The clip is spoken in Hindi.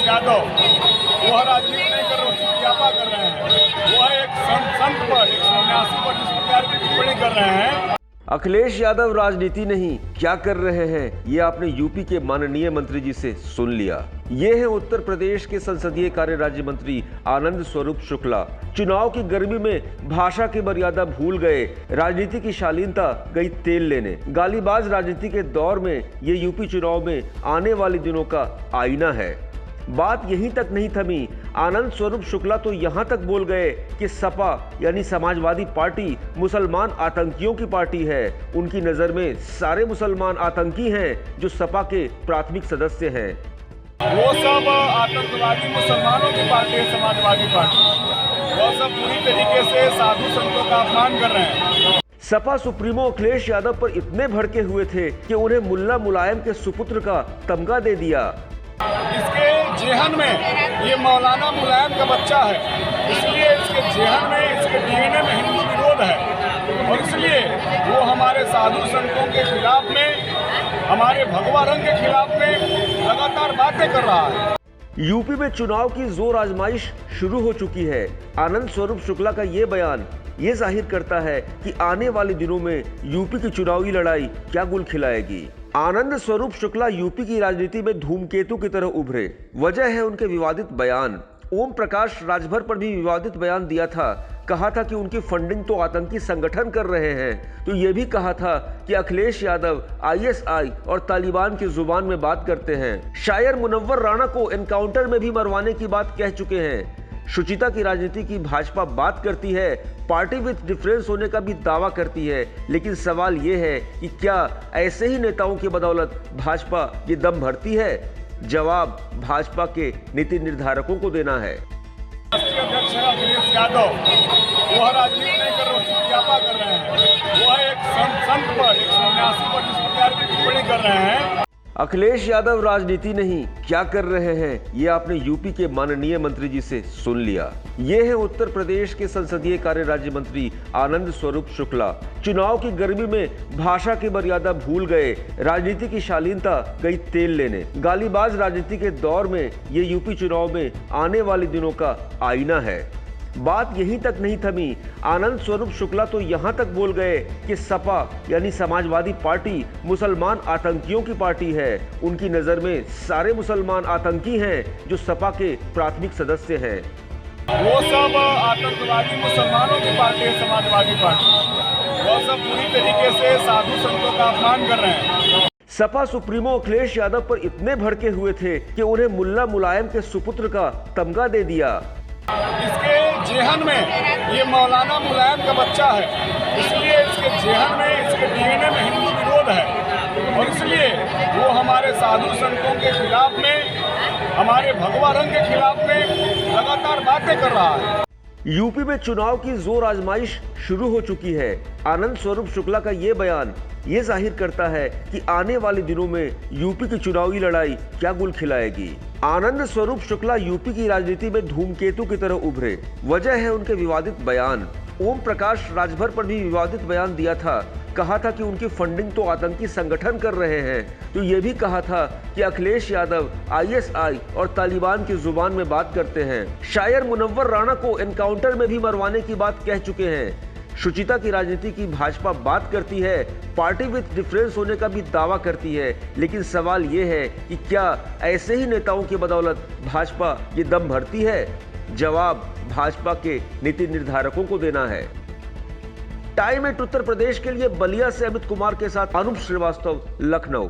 अखिलेश यादव वो राजनीति नहीं कर रहे, उसकी व्यापा कर रहे हैं। वो है एक संत पर 179 पर जिस प्रकार की टिप्पणी कर रहे हैं। अखिलेश यादव राजनीति नहीं क्या कर रहे हैं, ये आपने यूपी के माननीय मंत्री जी से सुन लिया। ये है उत्तर प्रदेश के संसदीय कार्य राज्य मंत्री आनंद स्वरूप शुक्ला। चुनाव की गर्मी में भाषा की मर्यादा भूल गए, राजनीति की शालीनता गई तेल लेने। गालीबाज राजनीति के दौर में ये यूपी चुनाव में आने वाले दिनों का आईना है। बात यहीं तक नहीं थमी, आनंद स्वरूप शुक्ला तो यहां तक बोल गए कि सपा यानी समाजवादी पार्टी मुसलमान आतंकियों की पार्टी है। उनकी नजर में सारे मुसलमान आतंकी हैं जो सपा के प्राथमिक सदस्य हैं। वो सब आतंकवादी मुसलमानों की पार्टी है, समाजवादी पार्टी। वो सब पूरी तरीके से साधु संतों का अपमान कर रहे हैं। सपा सुप्रीमो अखिलेश यादव पर इतने भड़के हुए थे कि उन्हें मुल्ला मुलायम के सुपुत्र का तमगा दे दिया। इसके जेहन में ये मौलाना मुलायम का बच्चा है, इसलिए इसके जेहन में, इसके डीएनए में हिंदू विरोध है और इसलिए वो हमारे साधु संतों के खिलाफ में, हमारे भगवा रंग के खिलाफ में लगातार बातें कर रहा है। यूपी में चुनाव की जोर आजमाइश शुरू हो चुकी है। आनंद स्वरूप शुक्ला का ये बयान ये जाहिर करता है कि आने वाले दिनों में यूपी की चुनावी लड़ाई क्या गुल खिलाएगी। आनंद स्वरूप शुक्ला यूपी की राजनीति में धूमकेतु की तरह उभरे। वजह है उनके विवादित बयान। ओम प्रकाश राजभर पर भी विवादित बयान दिया था। कहा था कि उनकी फंडिंग तो आतंकी संगठन कर रहे हैं। तो ये भी कहा था कि अखिलेश यादव आईएसआई और तालिबान की जुबान में बात करते हैं। शायर मुनव्वर राणा को एनकाउंटर में भी मरवाने की बात कह चुके हैं। शुचिता की राजनीति की भाजपा बात करती है, पार्टी विद डिफरेंस होने का भी दावा करती है। लेकिन सवाल ये है कि क्या ऐसे ही नेताओं की बदौलत भाजपा ये दम भरती है? जवाब भाजपा के नीति निर्धारकों को देना है। राष्ट्रीय अध्यक्ष है अखिलेश यादव, वो राजनीति नहीं कर रहे, उसकी व्यापा कर रहे हैं। वो है एक संत पर 179 पर जिस प्रकार की टिप्पणी कर रहे हैं। अखिलेश यादव राजनीति नहीं क्या कर रहे हैं, ये आपने यूपी के माननीय मंत्री जी से सुन लिया। ये है उत्तर प्रदेश के संसदीय कार्य राज्य मंत्री आनंद स्वरूप शुक्ला। चुनाव की गर्मी में भाषा की मर्यादा भूल गए, राजनीति की शालीनता गई तेल लेने। गालीबाज राजनीति के दौर में ये यूपी चुनाव में आने वाले दिनों का आईना है। बात यहीं तक नहीं थमी, आनंद स्वरूप शुक्ला तो यहां तक बोल गए कि सपा यानी समाजवादी पार्टी मुसलमान आतंकियों की पार्टी है। उनकी नजर में सारे मुसलमान आतंकी हैं जो सपा के प्राथमिक सदस्य हैं। वो सब आतंकवादी मुसलमानों की पार्टी है, समाजवादी पार्टी। वो सब पूरी तरीके से साधु संतों का अपमान कर रहे हैं। सपा सुप्रीमो अखिलेश यादव पर इतने भड़के हुए थे कि उन्हें मुल्ला मुलायम के सुपुत्र का तमगा दे दिया। इसके जेहन में ये मौलाना मुलायम का बच्चा है, इसलिए इसके जेहन में, इसके डीएनए में हिंदू विरोध है और इसलिए वो हमारे साधु संतों के खिलाफ में, हमारे भगवा रंग के खिलाफ में लगातार बातें कर रहा है। यूपी में चुनाव की जोर आजमाइश शुरू हो चुकी है। आनंद स्वरूप शुक्ला का ये बयान ये जाहिर करता है कि आने वाले दिनों में यूपी की चुनावी लड़ाई क्या गुल खिलाएगी। आनंद स्वरूप शुक्ला यूपी की राजनीति में धूमकेतु की तरह उभरे। वजह है उनके विवादित बयान। ओम प्रकाश राजभर पर भी विवादित बयान दिया था। कहा था कि उनकी फंडिंग तो आतंकी संगठन कर रहे हैं। तो ये भी कहा था कि अखिलेश यादव आईएसआई और तालिबान की जुबान में बात करते हैं। शायर मुनव्वर राणा को एनकाउंटर में भी मरवाने की बात कह चुके हैं। शुचिता की राजनीति की भाजपा बात करती है, पार्टी विद डिफरेंस होने का भी दावा करती है। लेकिन सवाल ये है कि क्या ऐसे ही नेताओं की बदौलत भाजपा ये दम भरती है? जवाब भाजपा के नीति निर्धारकों को देना है। टाइम एट उत्तर प्रदेश के लिए बलिया से अमित कुमार के साथ अनूप श्रीवास्तव, लखनऊ।